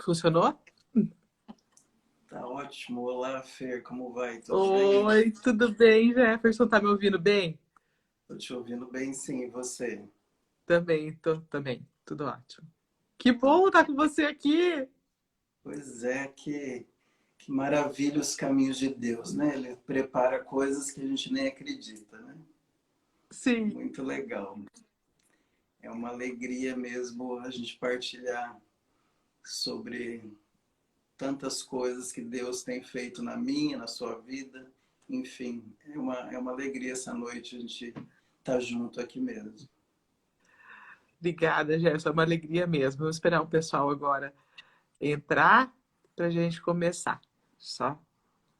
Funcionou? Tá ótimo. Olá, Fer, como vai? Tudo bem? Oi, tudo bem, Jefferson? Tá me ouvindo bem? Tô te ouvindo bem, sim. E você? Também, tô também. Tudo ótimo. Que Tá. bom estar com você aqui! Pois é, que maravilha os caminhos de Deus, né? Ele prepara coisas que a gente nem acredita, né? Sim, Muito legal. É uma alegria mesmo a gente partilhar sobre tantas coisas que Deus tem feito na minha, na sua vida. Enfim, é uma alegria essa noite a gente estar junto aqui mesmo. obrigada, Jefferson. É uma alegria mesmo. Vou esperar o pessoal agora entrar pra gente começar. Só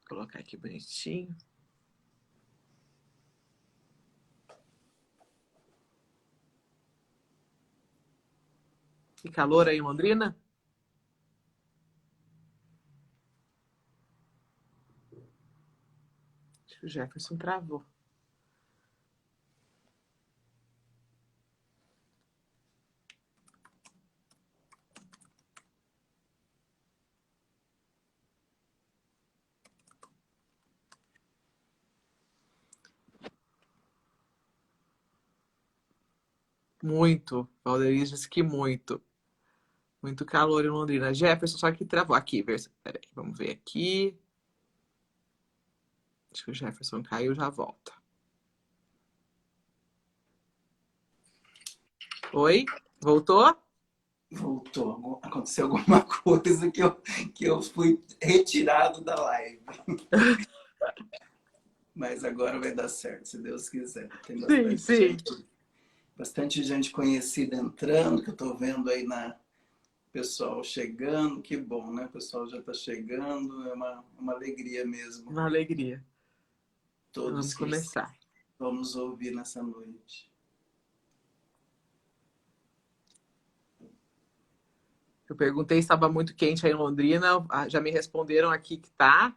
colocar aqui bonitinho. Que calor aí em Londrina? Acho que o Jefferson travou. Muito. Valderiz disse que muito. Muito calor em Londrina. Jefferson, só que travou. Aqui, peraí, vamos ver aqui. Acho que o Jefferson caiu, já volta. Oi? Voltou? Voltou. Aconteceu alguma coisa que eu fui retirado da live. Mas agora vai dar certo, se Deus quiser. Tem Sim, sim. bastante gente conhecida entrando, que eu estou vendo aí na pessoal chegando. Que bom, né? O pessoal já está chegando. É uma alegria mesmo. Uma alegria. Então, Todos vamos que começar. vamos ouvir nessa noite. Eu perguntei se estava muito quente aí em Londrina. Já me responderam aqui que tá.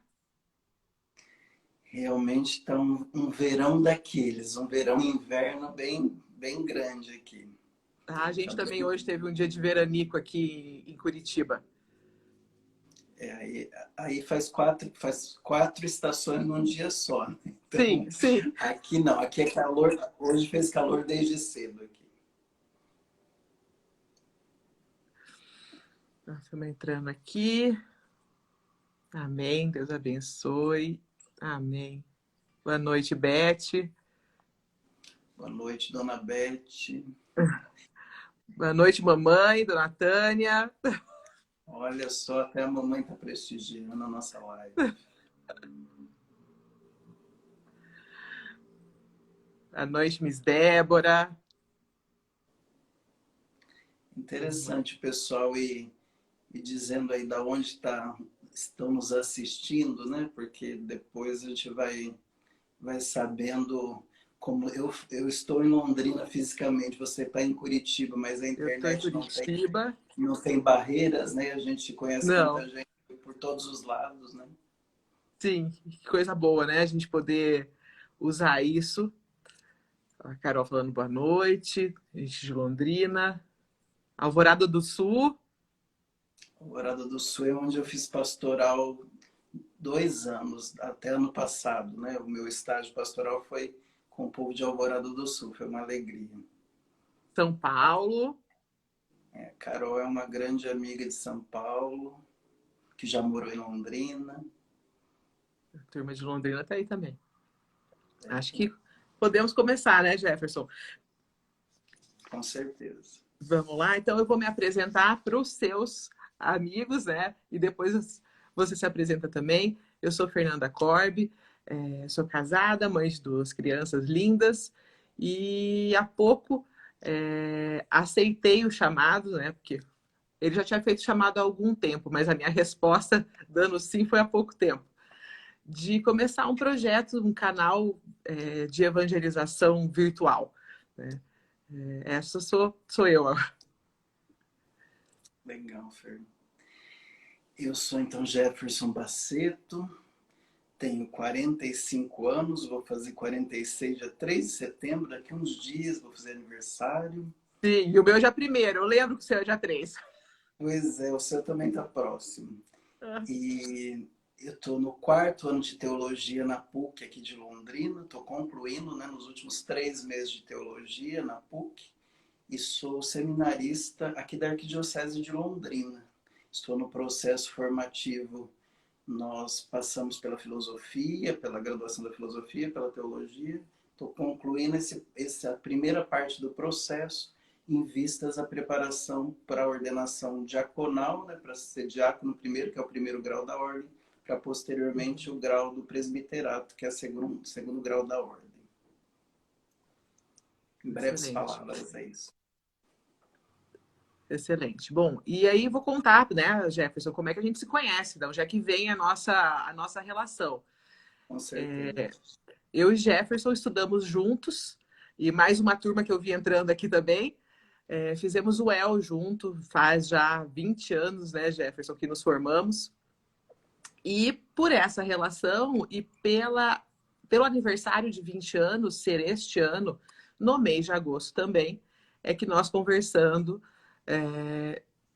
Realmente está um verão daqueles, um verão inverno bem, bem grande aqui. A Tá gente também bem. hoje teve um dia de veranico aqui em Curitiba. Aí faz quatro estações num dia só, né? Sim, Então, sim. aqui não, aqui é calor, hoje fez calor desde cedo aqui. Estamos entrando aqui. Amém. Deus abençoe. Amém. Boa noite, Beth. Boa noite, dona Beth. Boa noite, mamãe, dona Tânia. Olha só, até a mamãe está prestigiando a nossa live. Boa noite, Miss Débora. Interessante o pessoal ir dizendo aí da onde estão nos assistindo, né? Porque depois a gente vai sabendo como eu estou em Londrina fisicamente, você está em Curitiba, mas a Eu estou em internet Curitiba. não tem barreiras, né? A gente conhece Não, tanta gente por todos os lados, né? sim, que coisa boa, né? A gente poder usar isso. A Carol falando boa noite, gente de Londrina. Alvorada do Sul. Alvorada do Sul é onde eu fiz pastoral 2 anos, até ano passado, né? O meu estágio pastoral foi com o povo de Alvorada do Sul, foi uma alegria. São Paulo. A Carol é uma grande amiga de São Paulo, que já morou em Londrina. A turma de Londrina está aí também. Acho que podemos começar, né, Jefferson? Com certeza. Vamos lá? Então eu vou me apresentar para os seus amigos, né? E depois você se apresenta também. Eu sou Fernanda Corbe, sou casada, mãe de 2 crianças lindas e há pouco aceitei o chamado, né? Porque ele já tinha feito chamado há algum tempo, mas a minha resposta dando sim foi há pouco tempo. De começar um projeto, um canal de evangelização virtual. Né? Essa sou eu. Legal, Fer. Eu sou então Jefferson Baceto, tenho 45 anos, vou fazer 46 dia 3 de setembro, daqui a uns dias vou fazer aniversário. Sim, e o meu já primeiro. Eu lembro que o seu é já 3. Pois é, o seu também está próximo. Ah, E eu estou no 4º ano de teologia na PUC aqui de Londrina. Estou concluindo, né, nos últimos 3 meses de teologia na PUC. E sou seminarista aqui da Arquidiocese de Londrina. Estou no processo formativo. Nós passamos pela filosofia, pela graduação da filosofia, pela teologia. Estou concluindo essa primeira parte do processo em vistas à preparação para a ordenação diaconal, né, para ser diácono primeiro, que é o primeiro grau da ordem, para posteriormente o grau do presbiterato, que é o segundo grau da ordem. Em breves excelente. palavras, é isso. Excelente. Bom, e aí vou contar, né, Jefferson, como é que a gente se conhece, de onde é que vem a nossa relação. Com certeza. Eu e Jefferson estudamos juntos, e mais uma turma que eu vi entrando aqui também. Fizemos o EL junto, faz já 20 anos, né, Jefferson, que nos formamos. E por essa relação e pelo aniversário de 20 anos, ser este ano, no mês de agosto também, é que nós conversando,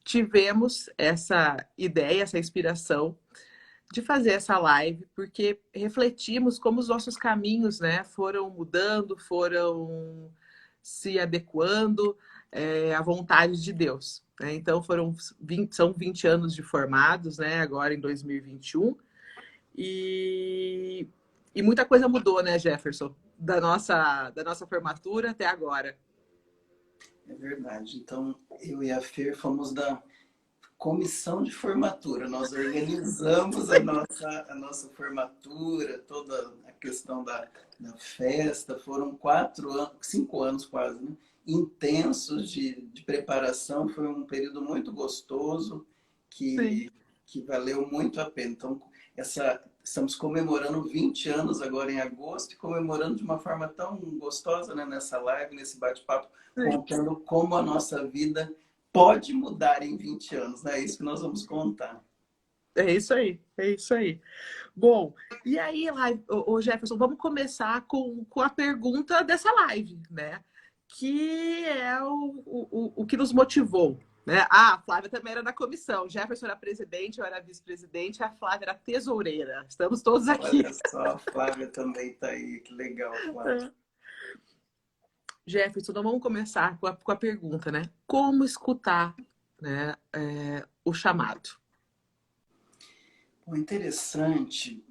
tivemos essa ideia, essa inspiração de fazer essa live, porque refletimos como os nossos caminhos, né, foram mudando, foram se adequando à vontade de Deus. Né? Então são 20 anos de formados, né, agora em 2021, e muita coisa mudou, né, Jefferson, da nossa formatura até agora. É verdade. Então, eu e a Fer fomos da comissão de formatura. Nós organizamos a nossa formatura, toda a questão da festa. Foram 4 anos, 5 anos quase, né? Intensos de preparação. Foi um período muito gostoso Sim. que valeu muito a pena. Então, estamos comemorando 20 anos agora em agosto e comemorando de uma forma tão gostosa, né, nessa live, nesse bate-papo, Sim. contando como a nossa vida pode mudar em 20 anos, né? É isso que nós vamos contar. É isso aí, é isso aí. Bom, e aí, Jefferson, vamos começar com a pergunta dessa live, né? Que é o que nos motivou, né? Ah, a Flávia também era da comissão. Jefferson era presidente, eu era vice-presidente, a Flávia era tesoureira. Estamos todos Olha aqui. só, a Flávia também está aí. Que legal, Flávia. Jefferson, então vamos começar com a pergunta, né? Como escutar, né, o chamado? Bom, interessante,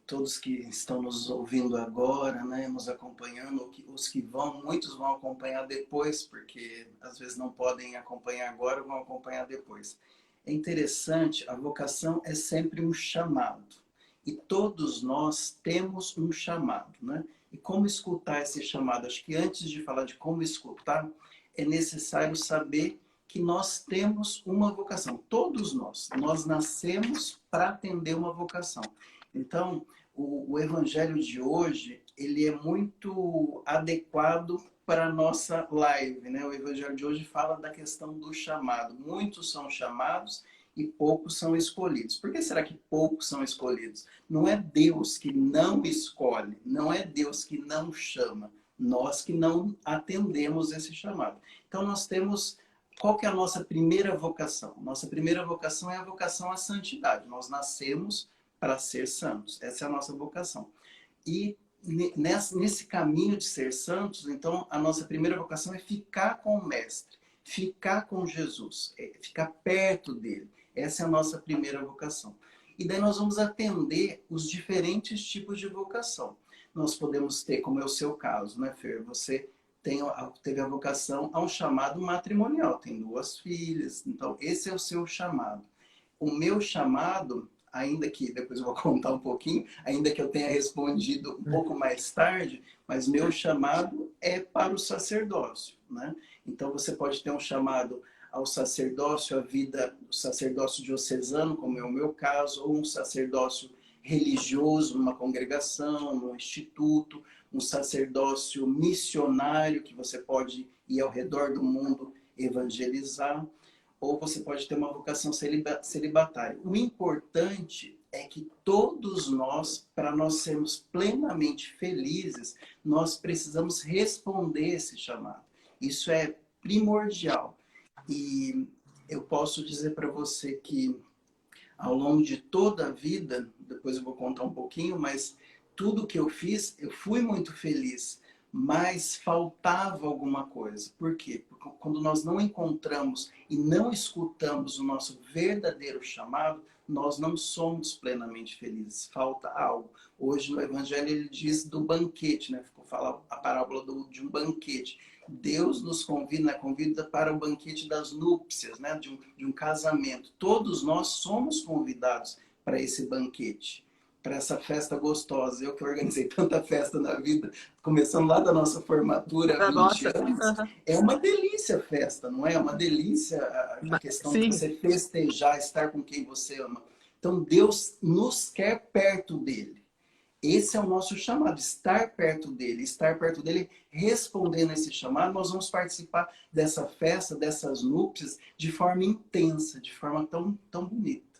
todos que estão nos ouvindo agora, né, nos acompanhando, os que vão, muitos vão acompanhar depois, porque às vezes não podem acompanhar agora, vão acompanhar depois. É interessante, a vocação é sempre um chamado. E todos nós temos um chamado, né? E como escutar esse chamado? Acho que antes de falar de como escutar, é necessário saber que nós temos uma vocação. Todos nós nascemos para atender uma vocação. Então, o evangelho de hoje, ele é muito adequado para a nossa live, né? O evangelho de hoje fala da questão do chamado. Muitos são chamados e poucos são escolhidos. Por que será que poucos são escolhidos? Não é Deus que não escolhe, não é Deus que não chama, nós que não atendemos esse chamado. Então nós temos, qual que é a nossa primeira vocação? Nossa primeira vocação é a vocação à santidade. Nós nascemos para ser santos. Essa é a nossa vocação. E nesse caminho de ser santos, então a nossa primeira vocação é ficar com o Mestre, ficar com Jesus, ficar perto dele. Essa é a nossa primeira vocação. E daí nós vamos atender os diferentes tipos de vocação. Nós podemos ter, como é o seu caso, né, Fer? Você teve a vocação a um chamado matrimonial, tem 2 filhas, então esse é o seu chamado. O meu chamado, ainda que depois eu vou contar um pouquinho, ainda que eu tenha respondido um pouco mais tarde, mas meu chamado é para o sacerdócio, né? Então você pode ter um chamado ao sacerdócio, a vida, o sacerdócio diocesano, como é o meu caso, ou um sacerdócio religioso numa congregação, num instituto, um sacerdócio missionário que você pode ir ao redor do mundo evangelizar, ou você pode ter uma vocação celibatária. O importante é que todos nós, para nós sermos plenamente felizes, nós precisamos responder esse chamado. Isso é primordial. E eu posso dizer para você que ao longo de toda a vida, depois eu vou contar um pouquinho, mas tudo que eu fiz, eu fui muito feliz, mas faltava alguma coisa. Por quê? Porque quando nós não encontramos e não escutamos o nosso verdadeiro chamado, nós não somos plenamente felizes. Falta algo. Hoje no Evangelho ele diz do banquete, né? Fala a parábola de um banquete. Deus nos convida para o banquete das núpcias, né? De um casamento. Todos nós somos convidados para esse banquete, para essa festa gostosa. Eu que organizei tanta festa na vida, começando lá da nossa formatura há 20 Nossa, anos, é uma delícia a festa, não é? É uma delícia a questão de sim. você festejar, estar com quem você ama. Então Deus nos quer perto dele. Esse é o nosso chamado, estar perto dele, respondendo a esse chamado, nós vamos participar dessa festa, dessas núpcias, de forma intensa, de forma tão bonita.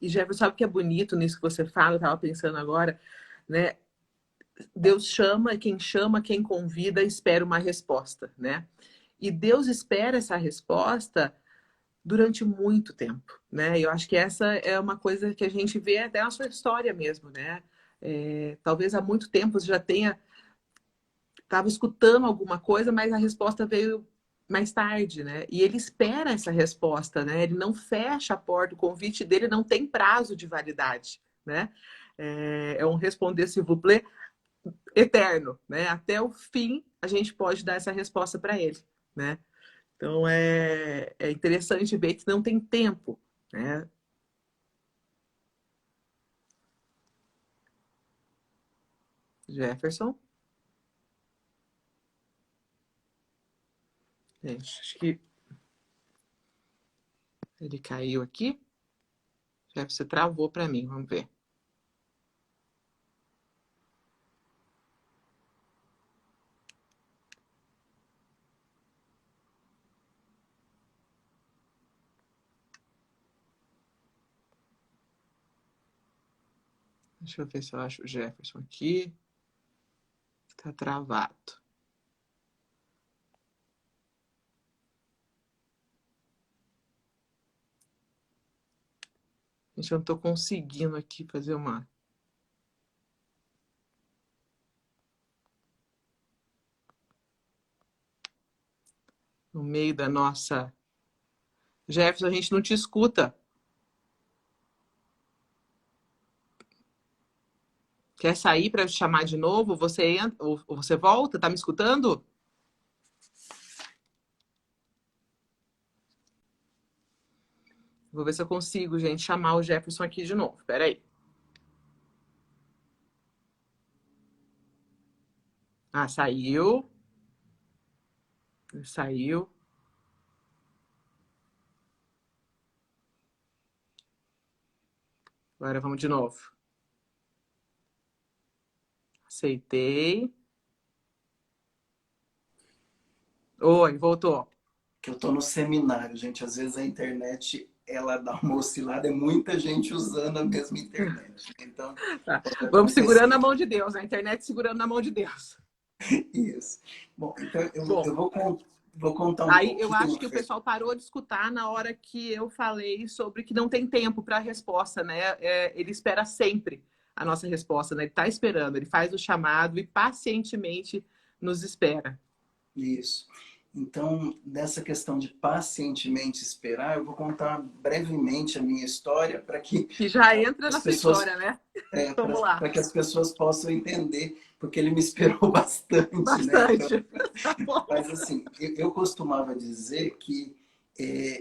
E Jefferson, sabe o que é bonito nisso que você fala? Eu estava pensando agora, né? Deus chama, quem convida, espera uma resposta, né? E Deus espera essa resposta durante muito tempo, né? Eu acho que essa é uma coisa que a gente vê até na sua história mesmo, né? Talvez há muito tempo você já estava escutando alguma coisa, mas a resposta veio mais tarde, né? E ele espera essa resposta, né? Ele não fecha a porta, o convite dele não tem prazo de validade, né? É um responder s'il vous plaît eterno, né? Até o fim a gente pode dar essa resposta para ele, né? Então é interessante ver que não tem tempo, né? Jefferson, gente, acho que ele caiu aqui. Jefferson travou para mim, vamos ver. Deixa eu ver se eu acho o Jefferson aqui. Tá travado. Gente, eu não tô conseguindo aqui fazer uma... No meio da nossa... Jefferson, a gente não te escuta. Quer sair para te chamar de novo? Você entra ou você volta? Tá me escutando? Vou ver se eu consigo, gente, chamar o Jefferson aqui de novo. Espera aí. Ah, saiu. Saiu. Agora vamos de novo. Aceitei. Oi, voltou. Que eu estou no seminário, gente. Às vezes a internet ela dá uma oscilada, é muita gente usando a mesma internet. Então, Tá. pode Vamos segurando acontecer. a mão de Deus, a internet segurando na mão de Deus. Isso. Bom, então Bom, eu vou contar um aí eu acho pouquinho, que o Fer. pessoal parou de escutar na hora que eu falei sobre que não tem tempo para a resposta, né? Ele espera sempre a nossa resposta, né? Ele está esperando, ele faz o chamado e pacientemente nos espera. Isso. Então, nessa questão de pacientemente esperar, eu vou contar brevemente a minha história para que Que já entra as na sua pessoas história, né? Vamos lá. para que as pessoas possam entender, porque ele me esperou bastante, né? Então, Bastante. Tá bom. mas assim, eu costumava dizer que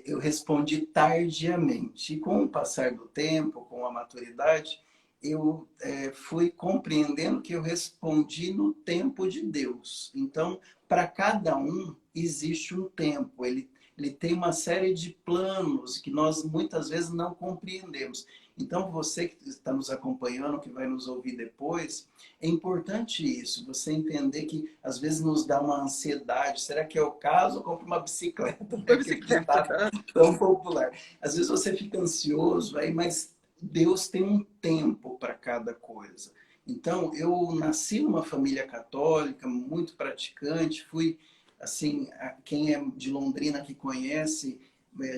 eu respondi tardiamente. E com o passar do tempo, com a maturidade, eu fui compreendendo que eu respondi no tempo de Deus. Então, para cada um existe um tempo. Ele tem uma série de planos que nós muitas vezes não compreendemos. Então, você que está nos acompanhando, que vai nos ouvir depois, é importante isso, você entender que às vezes nos dá uma ansiedade. Será que é o caso? Compre uma bicicleta, né? Foi Aquele bicicleta. ditado tão popular. Às vezes você fica ansioso, aí, mas Deus tem um tempo para cada coisa. Então, eu nasci numa família católica, muito praticante, fui, assim, quem é de Londrina que conhece,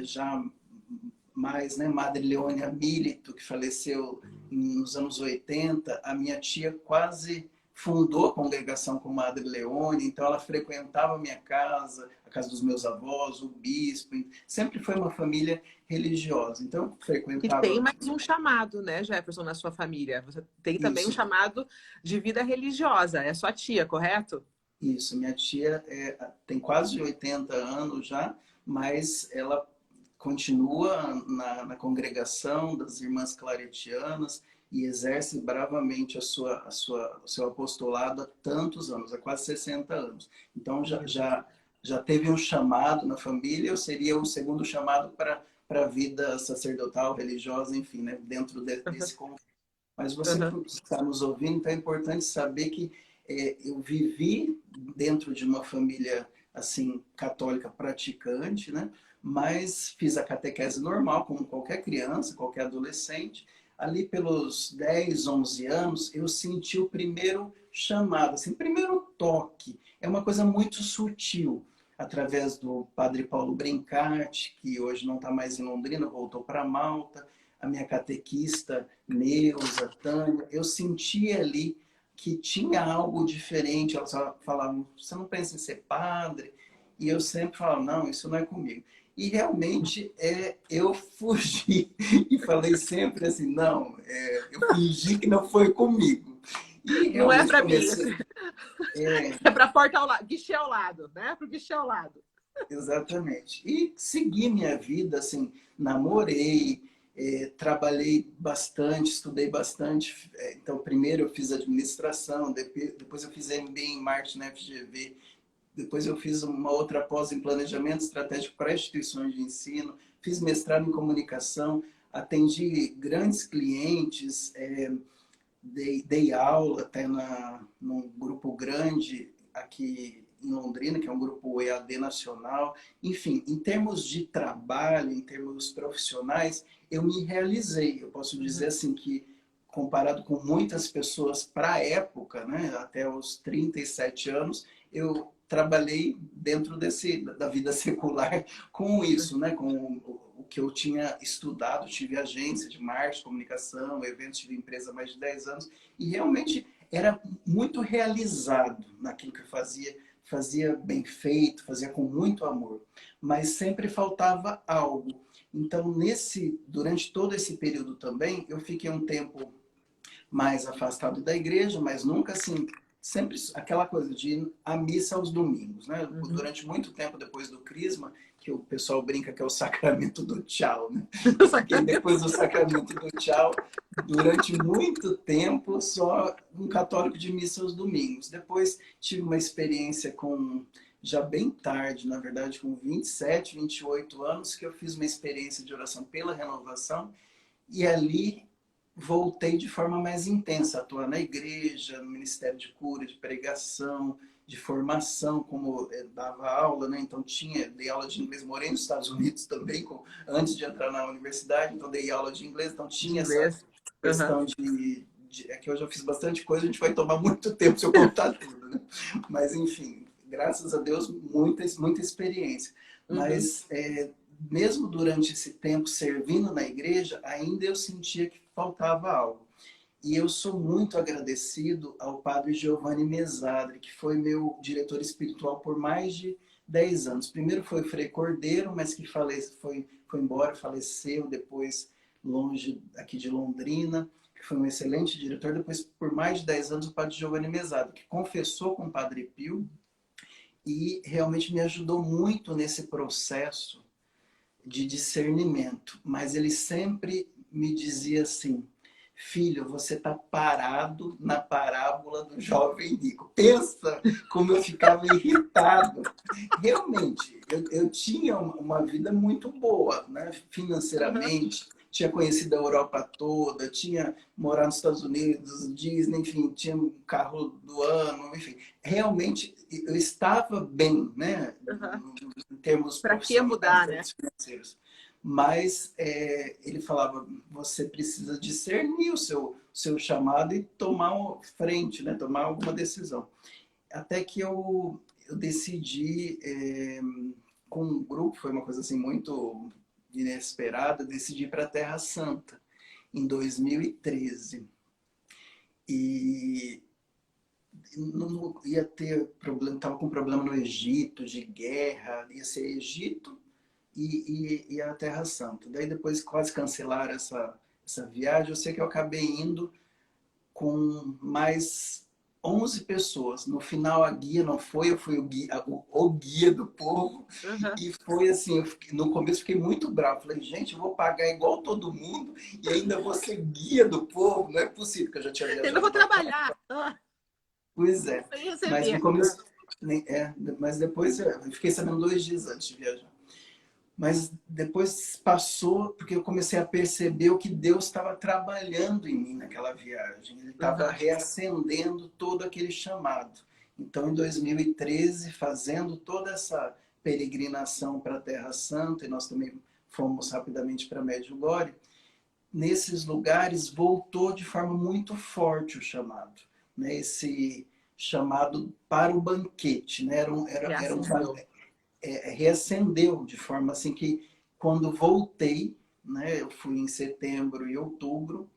já mais, né, Madre Leônia Milito, que faleceu nos anos 80, a minha tia quase fundou a congregação com Madre Leônia, então ela frequentava a minha casa, a casa dos meus avós, o bispo, sempre foi uma família religiosa, então eu E tem frequentava mais um chamado, né, Jefferson, na sua família. Você tem também um isso. chamado de vida religiosa. É sua tia, correto? Isso, minha tia tem quase 80 anos já, mas ela continua na congregação das Irmãs Claretianas e exerce bravamente o seu apostolado há tantos anos, há quase 60 anos. Então já teve um chamado na família, eu seria o segundo chamado para a vida sacerdotal, religiosa, enfim, né, dentro desse contexto. Mas você que Uhum. está nos ouvindo, então é importante saber que eu vivi dentro de uma família assim católica praticante, né? Mas fiz a catequese normal, como qualquer criança, qualquer adolescente. Ali pelos 10, 11 anos, eu senti o primeiro chamado, assim, primeiro toque. É uma coisa muito sutil, através do padre Paulo Brincati, que hoje não está mais em Londrina, voltou para Malta, a minha catequista Neuza, Tânia, eu senti ali que tinha algo diferente. Elas falavam, você não pensa em ser padre? E eu sempre falava, não, isso não é comigo. E realmente eu fugi e falei sempre assim, não, eu fingi que não foi comigo. E Não é realmente para mim, comecei. É, é para a porta ao lado, guichê ao lado, né? Para o guichê ao lado. exatamente. E segui minha vida, assim, namorei, trabalhei bastante, estudei bastante. Então, primeiro eu fiz administração, depois eu fiz MBA em marketing na FGV, depois eu fiz uma outra pós em planejamento estratégico para instituições de ensino, fiz mestrado em comunicação, atendi grandes clientes, dei aula até num grupo grande aqui em Londrina, que é um grupo EAD nacional. Enfim, em termos de trabalho, em termos profissionais, eu me realizei. Eu posso dizer Uhum. assim que, comparado com muitas pessoas para a época, né, até os 37 anos, eu trabalhei dentro da vida secular com isso, né, com o que eu tinha estudado. Tive agência de marketing, comunicação, eventos, tive empresa há mais de 10 anos e realmente era muito realizado naquilo que eu fazia bem feito, fazia com muito amor, mas sempre faltava algo. Então, durante todo esse período também, eu fiquei um tempo mais afastado da igreja, mas nunca assim, sempre aquela coisa de ir à missa aos domingos, né? Uhum. Durante muito tempo depois do crisma, que o pessoal brinca que é o sacramento do tchau, né? O Eu fiquei sacramento. depois do sacramento do tchau durante muito tempo só um católico de missa aos domingos. Depois tive uma experiência com já bem tarde, na verdade, com 27, 28 anos, que eu fiz uma experiência de oração pela renovação e ali voltei de forma mais intensa, a atuar na igreja, no Ministério de Cura, de pregação, de formação, como dava aula, né? Então dei aula de inglês, morei nos Estados Unidos também, antes de entrar na universidade, então dei aula de inglês, então De tinha essa inglês. Uhum. questão é que eu já fiz bastante coisa, a gente vai tomar muito tempo se eu contar tudo, né? Mas enfim, graças a Deus, muita experiência. Uhum. Mas mesmo durante esse tempo servindo na igreja, ainda eu sentia que faltava algo. E eu sou muito agradecido ao padre Giovanni Mesadri, que foi meu diretor espiritual por mais de 10 anos. Primeiro foi o Frei Cordeiro, mas que foi embora, faleceu depois longe aqui de Londrina, que foi um excelente diretor. Depois, por mais de 10 anos, o padre Giovanni Mesadri, que confessou com o padre Pio e realmente me ajudou muito nesse processo de discernimento, mas ele sempre me dizia assim: filho, você está parado na parábola do jovem rico. Pensa como eu ficava irritado. Realmente, eu tinha uma vida muito boa, né? Uhum. Financeiramente, tinha conhecido a Europa toda, tinha morado nos Estados Unidos, Disney, enfim, tinha um carro do ano, enfim. Realmente, eu estava bem, né? Uhum. Em termos Para que profissionais, em mudar, né? termos financeiros. Mas ele falava, você precisa discernir o seu chamado e tomar frente, né? Tomar alguma decisão. Até que eu decidi com um grupo, foi uma coisa assim muito inesperada, decidi ir para a Terra Santa em 2013. E não ia ter problema, estava com problema no Egito, de guerra, ia ser Egito e a Terra Santa. Daí depois quase cancelaram essa viagem. Eu sei que eu acabei indo com mais 11 pessoas. No final a guia não foi, eu fui o guia do povo. Uhum. E foi assim, no começo fiquei muito bravo. Falei, gente, eu vou pagar igual todo mundo e ainda vou ser guia do povo. Não é possível, que eu já tinha Eu ainda vou viajado bastante. trabalhar. Ah, Pois é. sem Mas no receber. começo... mas depois eu fiquei sabendo 2 dias antes de viajar. Mas depois passou, porque eu comecei a perceber o que Deus estava trabalhando em mim naquela viagem. Ele estava Uhum. reacendendo todo aquele chamado. Então, em 2013, fazendo toda essa peregrinação para a Terra Santa, e nós também fomos rapidamente para Medjugorje, nesses lugares voltou de forma muito forte o chamado. Né? Esse chamado para o banquete. Né? Era um, Reacendeu. reacendeu de forma assim que quando voltei, né, eu fui em setembro e outubro,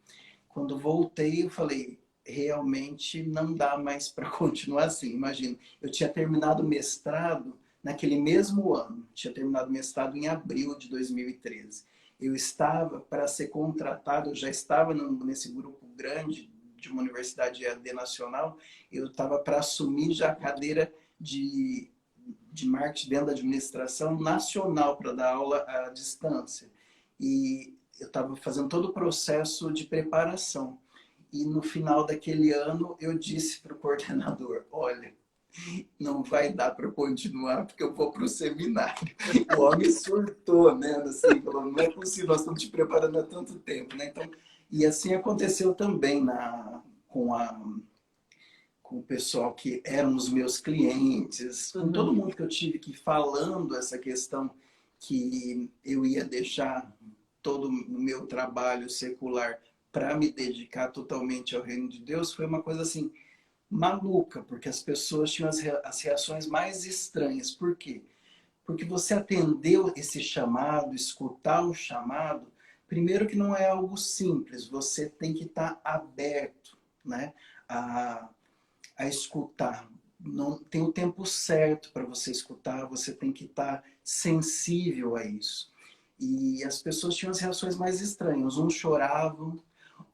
quando voltei eu falei, realmente não dá mais para continuar assim. Imagina, eu tinha terminado o mestrado naquele mesmo ano, tinha terminado o mestrado em abril de 2013. Eu estava para ser contratado, eu já estava nesse grupo grande de uma universidade EAD nacional, eu estava para assumir já a cadeira de marketing dentro da administração nacional para dar aula à distância. E eu estava fazendo todo o processo de preparação. E no final daquele ano eu disse para o coordenador, olha, não vai dar para continuar porque eu vou para o seminário. O homem surtou, né? Assim, falou, não é possível, nós estamos te preparando há tanto tempo. Né? Então, e assim aconteceu também com o pessoal que eram os meus clientes, com Uhum. todo mundo que eu tive que ir falando essa questão que eu ia deixar todo o meu trabalho secular para me dedicar totalmente ao reino de Deus, foi uma coisa assim maluca, porque as pessoas tinham as reações mais estranhas. Por quê? Porque você atendeu esse chamado, escutar o chamado, primeiro que não é algo simples, você tem que estar aberto, né, a escutar. Não tem o tempo certo para você escutar, você tem que estar sensível a isso. E as pessoas tinham as reações mais estranhas. Uns choravam,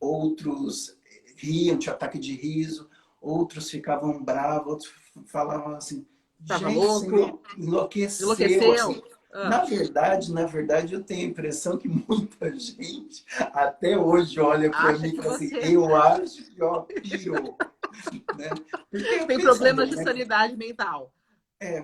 outros riam, tinha ataque de riso, outros ficavam bravos, outros falavam assim, Tava gente, você louco? enlouqueceu, assim. Enlouqueceu? Ah, Na verdade, eu tenho a impressão que muita gente até hoje olha para acha mim e que fala assim, você eu acho que ó, pirou. Né? Porque tem pensa problemas bem, de né? sanidade mental.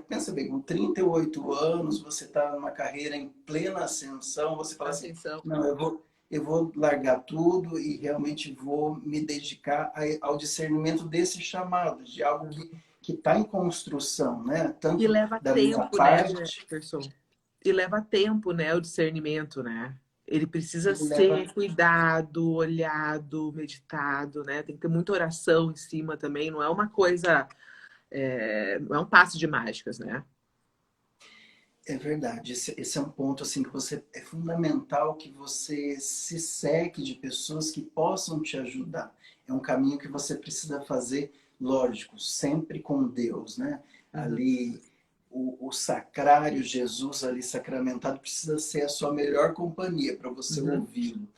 Pensa bem, com 38 anos, você está numa carreira em plena ascensão, você fala assim, Ascensão. não, eu vou largar tudo e realmente vou me dedicar ao discernimento desse chamado, de algo Uhum. que está em construção, né? E Tanto leva da minha tempo, né, parte, Jefferson? E leva tempo, né, o discernimento, né? Ele precisa ele leva... ser cuidado, olhado, meditado, né? Tem que ter muita oração em cima também. Não é uma coisa, não é um passe de mágicas, né? É verdade, esse é um ponto assim que você é fundamental que você se cerque de pessoas que possam te ajudar. É um caminho que você precisa fazer, lógico, sempre com Deus, né? Uhum. Ali o sacrário, Jesus ali sacramentado precisa ser a sua melhor companhia para você Uhum. ouvi-lo. Uhum.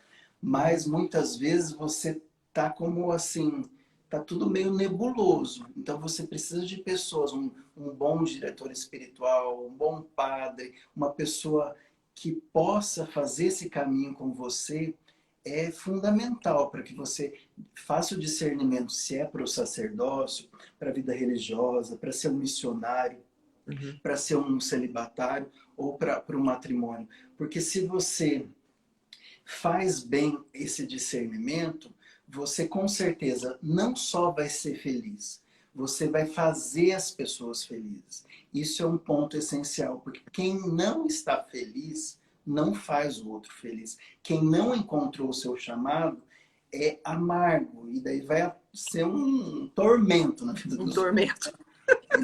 Mas muitas vezes você tá como assim, tá tudo meio nebuloso. Então você precisa de pessoas, um bom diretor espiritual, um bom padre, uma pessoa que possa fazer esse caminho com você é fundamental para que você faça o discernimento se é para o sacerdócio, para a vida religiosa, para ser um missionário, Uhum. para ser um celibatário ou para o matrimônio. Porque se você faz bem esse discernimento, você com certeza não só vai ser feliz, você vai fazer as pessoas felizes. Isso é um ponto essencial, porque quem não está feliz não faz o outro feliz. Quem não encontrou o seu chamado é amargo, e daí vai ser um tormento na vida Um dos outros. tormento.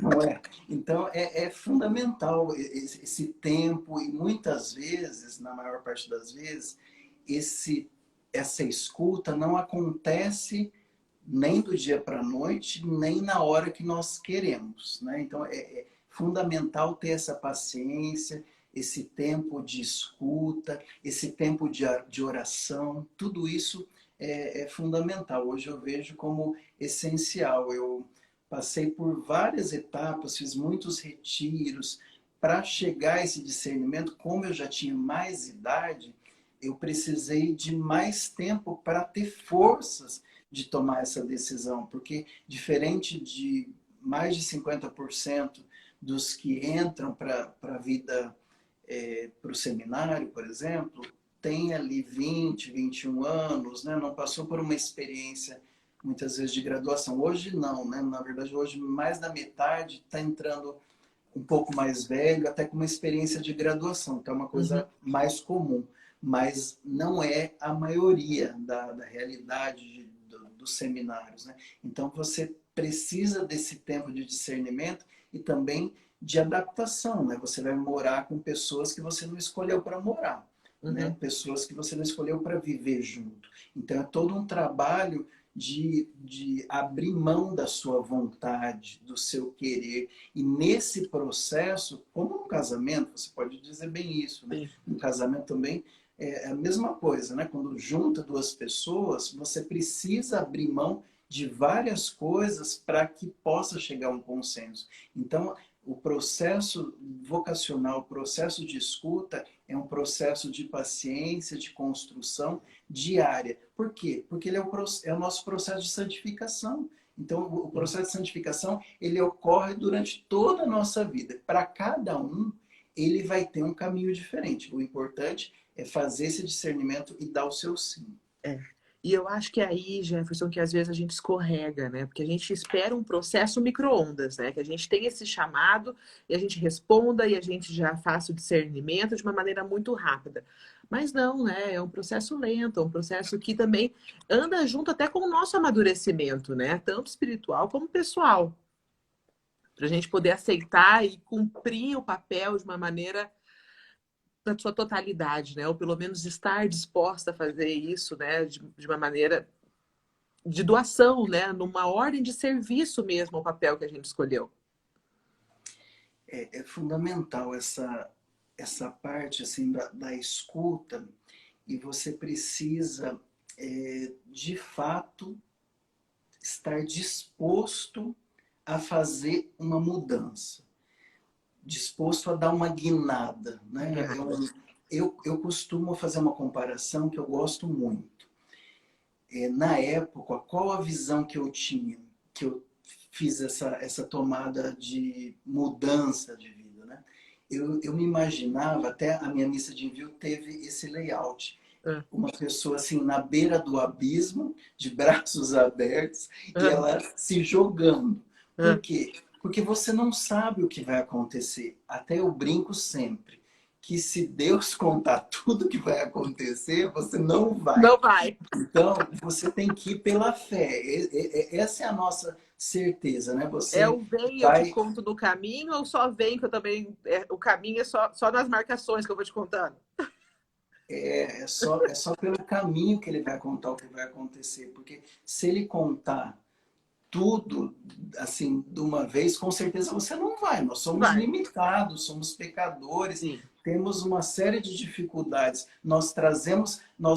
Não é? Então, é fundamental esse tempo e muitas vezes, na maior parte das vezes, essa escuta não acontece nem do dia para a noite, nem na hora que nós queremos, né? Então, é fundamental ter essa paciência, esse tempo de escuta, esse tempo de oração, tudo isso é fundamental. Hoje eu vejo como essencial. Eu passei por várias etapas, fiz muitos retiros para chegar a esse discernimento. Como eu já tinha mais idade, eu precisei de mais tempo para ter forças de tomar essa decisão, porque diferente de mais de 50% dos que entram para a vida, para o seminário, por exemplo, tem ali 20, 21 anos, né? Não passou por uma experiência muitas vezes de graduação. Hoje não, né? Na verdade, hoje mais da metade está entrando um pouco mais velho, até com uma experiência de graduação, que é uma Uhum. coisa mais comum, mas não é a maioria da realidade dos seminários, né? Então você precisa desse tempo de discernimento e também de adaptação, né? Você vai morar com pessoas que você não escolheu para morar, né? Uhum. Pessoas que você não escolheu para viver junto. Então é todo um trabalho de abrir mão da sua vontade, do seu querer. E nesse processo, como no casamento, você pode dizer bem isso, né? Sim. No casamento também é a mesma coisa, né? Quando junta duas pessoas, você precisa abrir mão de várias coisas para que possa chegar a um consenso. Então, o processo vocacional, o processo de escuta, é um processo de paciência, de construção diária. Por quê? Porque ele é o nosso processo de santificação. Então, o processo de santificação, ele ocorre durante toda a nossa vida. Para cada um, ele vai ter um caminho diferente. O importante é fazer esse discernimento e dar o seu sim. É. E eu acho que é aí, Jefferson, que às vezes a gente escorrega, né? Porque a gente espera um processo micro-ondas, né? Que a gente tem esse chamado e a gente responda e a gente já faça o discernimento de uma maneira muito rápida. Mas não, né? É um processo lento, é um processo que também anda junto até com o nosso amadurecimento, né? Tanto espiritual como pessoal. Para a gente poder aceitar e cumprir o papel de uma maneira na sua totalidade, né? Ou pelo menos estar disposta a fazer isso, né? De uma maneira de doação, né? Numa ordem de serviço mesmo ao papel que a gente escolheu. É fundamental essa parte assim da escuta e você precisa, de fato, estar disposto a fazer uma mudança, disposto a dar uma guinada, né? Obrigada. Eu costumo fazer uma comparação que eu gosto muito. Na época, qual a visão que eu tinha, que eu fiz essa tomada de mudança de vida, né? Eu me imaginava, até a minha missa de envio teve esse layout. Ah, Uma pessoa assim na beira do abismo, de braços abertos, e ah, ela se jogando. Por ah. quê? Porque você não sabe o que vai acontecer. Até eu brinco sempre que se Deus contar tudo que vai acontecer, você não vai. Não vai. Então, você tem que ir pela fé. Essa é a nossa certeza, né? É Você o vem eu te vai conto do caminho ou só vem que eu também. O caminho é só nas marcações que eu vou te contando? é só pelo caminho que ele vai contar o que vai acontecer, porque se ele contar tudo assim de uma vez, com certeza você não vai. Nós somos Vai. limitados, somos pecadores, Sim. temos uma série de dificuldades. Nós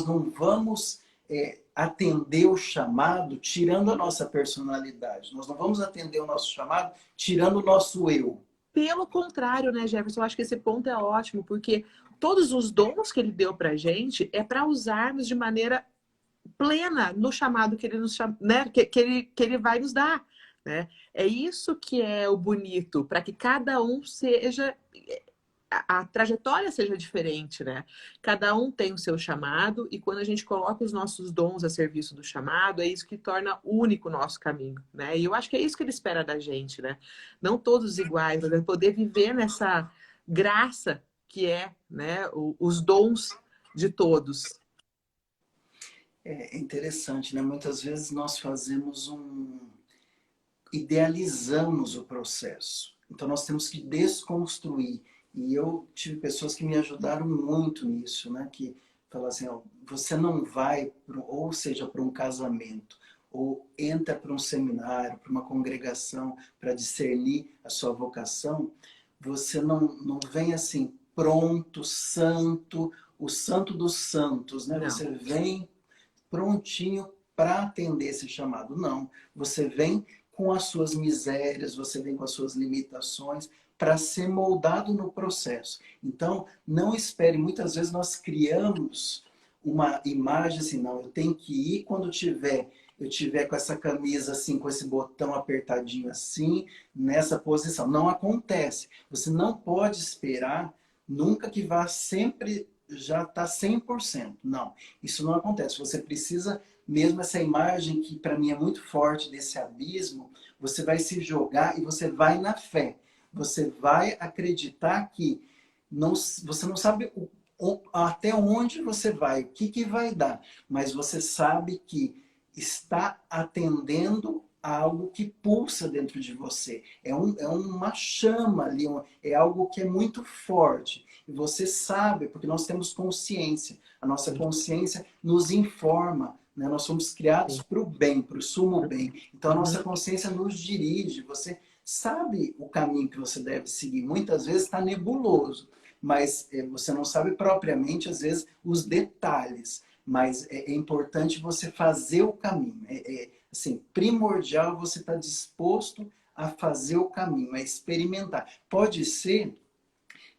não vamos atender o chamado tirando a nossa personalidade. Nós não vamos atender o nosso chamado tirando o nosso eu. Pelo contrário, né, Jefferson? Eu acho que esse ponto é ótimo, porque todos os dons que ele deu pra gente é para usarmos de maneira plena no chamado que ele nos chama, né? Que ele vai nos dar, né? É isso que é o bonito, para que cada um seja a trajetória seja diferente, né? Cada um tem o seu chamado e quando a gente coloca os nossos dons a serviço do chamado, é isso que torna único o nosso caminho, né? E eu acho que é isso que ele espera da gente, né? Não todos iguais, mas é poder viver nessa graça que é, né, os dons de todos. É interessante, né? Muitas vezes nós fazemos idealizamos o processo. Então nós temos que desconstruir. E eu tive pessoas que me ajudaram muito nisso, né? Que falaram assim, ó, você não vai, ou seja, para um casamento, ou entra para um seminário, para uma congregação, para discernir a sua vocação, você não vem assim, pronto, santo, o santo dos santos, né? Não. Você vem prontinho para atender esse chamado. Não. Você vem com as suas misérias, você vem com as suas limitações para ser moldado no processo. Então, não espere. Muitas vezes nós criamos uma imagem assim, não, eu tenho que ir quando eu tiver com essa camisa assim, com esse botão apertadinho assim, nessa posição. Não acontece. Você não pode esperar nunca que vá sempre já está 100%. Não, isso não acontece. Você precisa, mesmo essa imagem que para mim é muito forte desse abismo, você vai se jogar e você vai na fé. Você vai acreditar que você não sabe até onde você vai, o que vai dar, mas você sabe que está atendendo a algo que pulsa dentro de você. É uma chama ali, é algo que é muito forte. E você sabe, porque nós temos consciência. A nossa consciência nos informa. Né? Nós somos criados para o bem, para o sumo bem. Então a nossa consciência nos dirige. Você sabe o caminho que você deve seguir. Muitas vezes está nebuloso, mas você não sabe propriamente, às vezes, os detalhes. Mas é importante você fazer o caminho. Assim, primordial você estar disposto a fazer o caminho, a experimentar. Pode ser,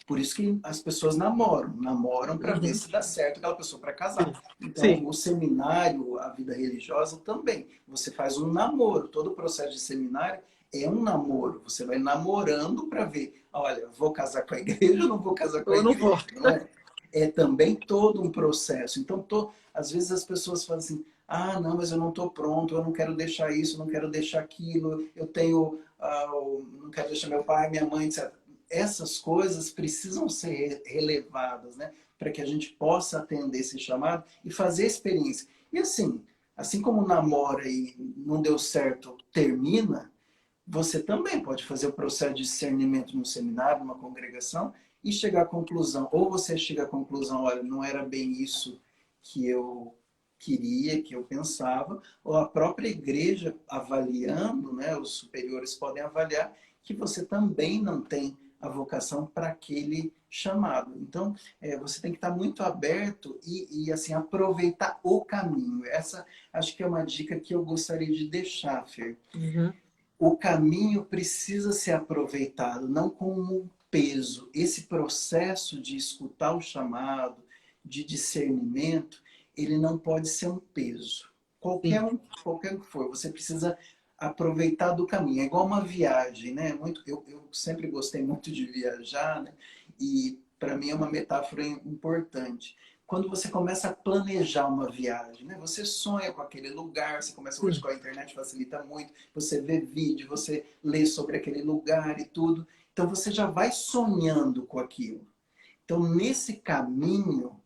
por isso que as pessoas namoram para ver se dá certo aquela pessoa para casar. Então, Sim. o seminário, a vida religiosa também. Você faz um namoro, todo o processo de seminário é um namoro. Você vai namorando para ver, olha, vou casar com a igreja ou não vou casar com a Eu não igreja, vou. não é? É também todo um processo. Então, às vezes as pessoas falam assim, ah, não, mas eu não estou pronto, eu não quero deixar isso, eu não quero deixar aquilo, eu tenho, não quero deixar meu pai, minha mãe, etc. Essas coisas precisam ser relevadas, né? Para que a gente possa atender esse chamado e fazer a experiência. E assim como namora e não deu certo, termina, você também pode fazer o processo de discernimento num seminário, numa congregação, e chegar à conclusão. Ou você chega à conclusão, olha, não era bem isso que eu queria, que eu pensava, ou a própria igreja avaliando, né, os superiores podem avaliar que você também não tem a vocação para aquele chamado. Então, você tem que estar muito aberto e assim, aproveitar o caminho. Essa acho que é uma dica que eu gostaria de deixar, Fer. Uhum. O caminho precisa ser aproveitado, não como um peso. Esse processo de escutar o chamado, de discernimento, ele não pode ser um peso. Sim. Qualquer um que for, você precisa aproveitar do caminho. É igual uma viagem, né? Eu sempre gostei muito de viajar, né? E para mim é uma metáfora importante. Quando você começa a planejar uma viagem, né? Você sonha com aquele lugar, você começa hoje Sim. com a internet, facilita muito, você vê vídeo, você lê sobre aquele lugar e tudo. Então você já vai sonhando com aquilo. Então nesse caminho,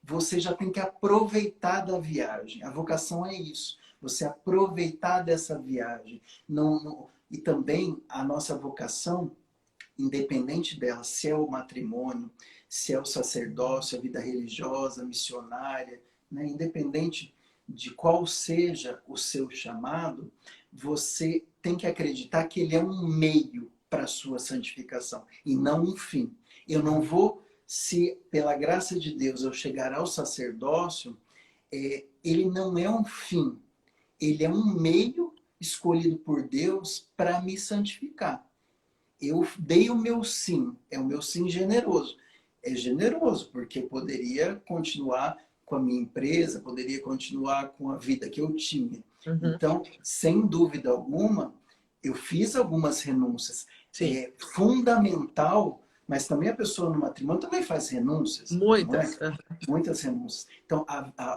você já tem que aproveitar da viagem. A vocação é isso. Você aproveitar dessa viagem. E também a nossa vocação, independente dela, se é o matrimônio, se é o sacerdócio, a vida religiosa, missionária, né? Independente de qual seja o seu chamado, você tem que acreditar que ele é um meio para a sua santificação e não um fim. Eu não vou, se pela graça de Deus eu chegar ao sacerdócio, ele não é um fim, ele é um meio escolhido por Deus para me santificar. Eu dei o meu sim, é o meu sim generoso. É generoso, porque eu poderia continuar com a minha empresa, poderia continuar com a vida que eu tinha. Uhum. Então, sem dúvida alguma, eu fiz algumas renúncias. Sim. É fundamental, mas também a pessoa no matrimônio também faz renúncias, não é? Muitas. Muitas renúncias. Então,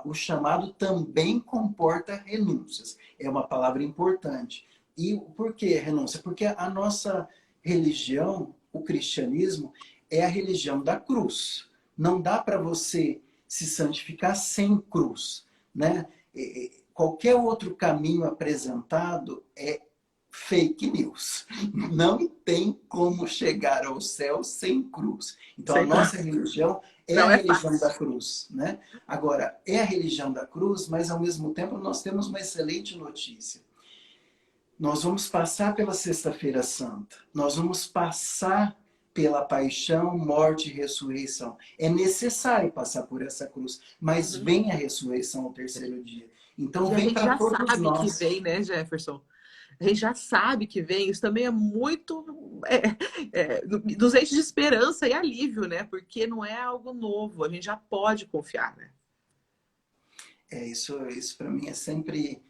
o chamado também comporta renúncias. É uma palavra importante. E por que renúncia? Porque a nossa religião, o cristianismo, é a religião da cruz. Não dá para você se santificar sem cruz, né? Qualquer outro caminho apresentado fake news. Não tem como chegar ao céu sem cruz. Então, a Sem nossa cruz. religião é a Não é religião fácil. da cruz, né? Agora, é a religião da cruz, mas ao mesmo tempo nós temos uma excelente notícia. Nós vamos passar pela Sexta-feira Santa. Nós vamos passar pela paixão, morte e ressurreição. É necessário passar por essa cruz, mas Uhum. vem a ressurreição ao terceiro dia. Então, E a vem gente para já todos sabe que nós. vem, né, Jefferson? A gente já sabe que vem. Isso também é muito nos enche de esperança e alívio, né? Porque não é algo novo. A gente já pode confiar, né? Isso para mim é sempre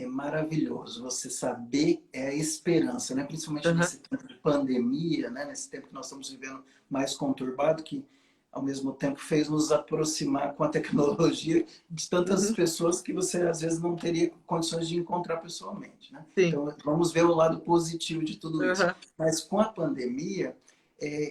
maravilhoso. Você saber é a esperança, né? Principalmente Uhum, nesse tempo de pandemia, né? Nesse tempo que nós estamos vivendo mais conturbado, que ao mesmo tempo fez nos aproximar com a tecnologia de tantas uhum, pessoas que você às vezes não teria condições de encontrar pessoalmente, né? sim. Então vamos ver o lado positivo de tudo isso. Uhum, Mas com a pandemia,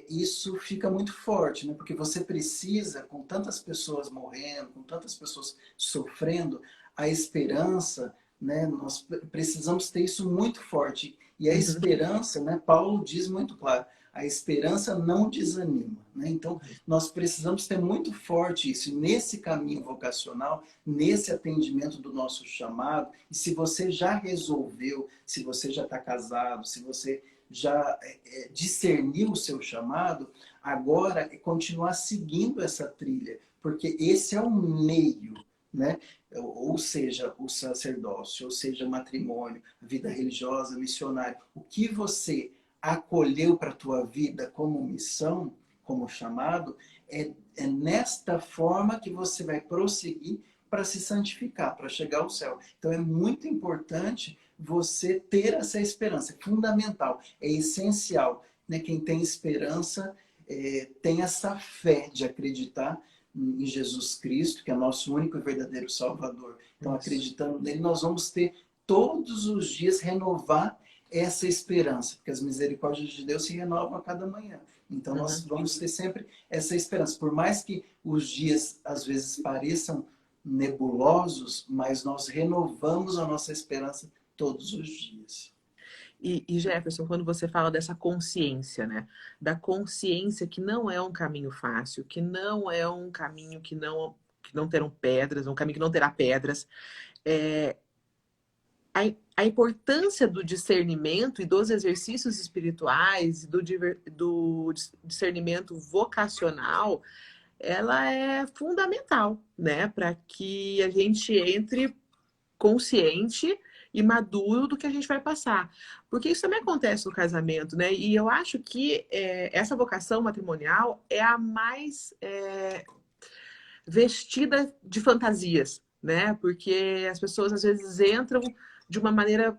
isso fica muito forte, né? Porque você precisa, com tantas pessoas morrendo, com tantas pessoas sofrendo, a esperança, né? Nós precisamos ter isso muito forte. E a uhum, esperança, né? Paulo diz muito claro, a esperança não desanima, né? Então, nós precisamos ter muito forte isso. E nesse caminho vocacional, nesse atendimento do nosso chamado, e se você já resolveu, se você já está casado, se você já discerniu o seu chamado, agora é continuar seguindo essa trilha, porque esse é o meio, né? Ou seja, o sacerdócio, ou seja, o matrimônio, a vida religiosa, missionária. O que você acolheu para a tua vida como missão, como chamado, é nesta forma que você vai prosseguir para se santificar, para chegar ao céu. Então é muito importante você ter essa esperança, é fundamental, é essencial. Né? Quem tem esperança tem essa fé de acreditar em Jesus Cristo, que é nosso único e verdadeiro Salvador. Então, isso. acreditando nele, nós vamos ter todos os dias renovar essa esperança, porque as misericórdias de Deus se renovam a cada manhã. Então, nós Uhum. vamos ter sempre essa esperança. Por mais que os dias, às vezes, pareçam nebulosos, mas nós renovamos a nossa esperança todos os dias. E Jefferson, quando você fala dessa consciência, né? Da consciência que não é um caminho fácil, que não é um caminho que não terão pedras, um caminho que não terá pedras. É, a importância do discernimento e dos exercícios espirituais, do discernimento vocacional, ela é fundamental, né? Para que a gente entre consciente e maduro do que a gente vai passar. Porque isso também acontece no casamento, né? E eu acho que essa vocação matrimonial é a mais vestida de fantasias, né? Porque as pessoas às vezes entram de uma maneira,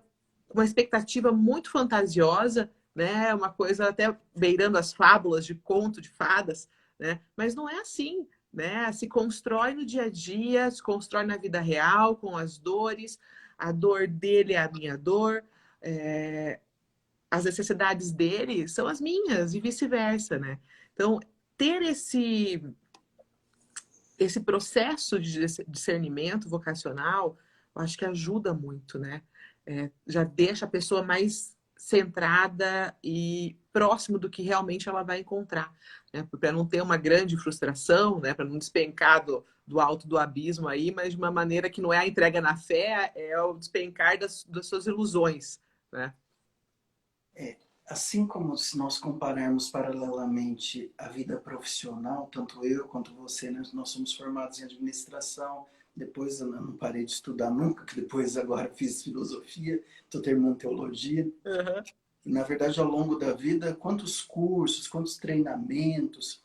com uma expectativa muito fantasiosa, né? Uma coisa até beirando as fábulas de conto de fadas, né? Mas não é assim, né? Se constrói no dia a dia, se constrói na vida real, com as dores. A dor dele é a minha dor, as necessidades dele são as minhas e vice-versa, né? Então, ter esse processo de discernimento vocacional, eu acho que ajuda muito, né? Já deixa a pessoa mais centrada e próximo do que realmente ela vai encontrar, né? Para não ter uma grande frustração, né? Para não despencar do alto do abismo aí, mas de uma maneira que não é a entrega na fé, é o despencar das suas ilusões, né? Assim como se nós compararmos paralelamente a vida profissional, tanto eu quanto você, né, nós somos formados em administração, depois eu não parei de estudar nunca, que depois agora fiz filosofia, estou terminando teologia. Uhum. E, na verdade, ao longo da vida, quantos cursos, quantos treinamentos,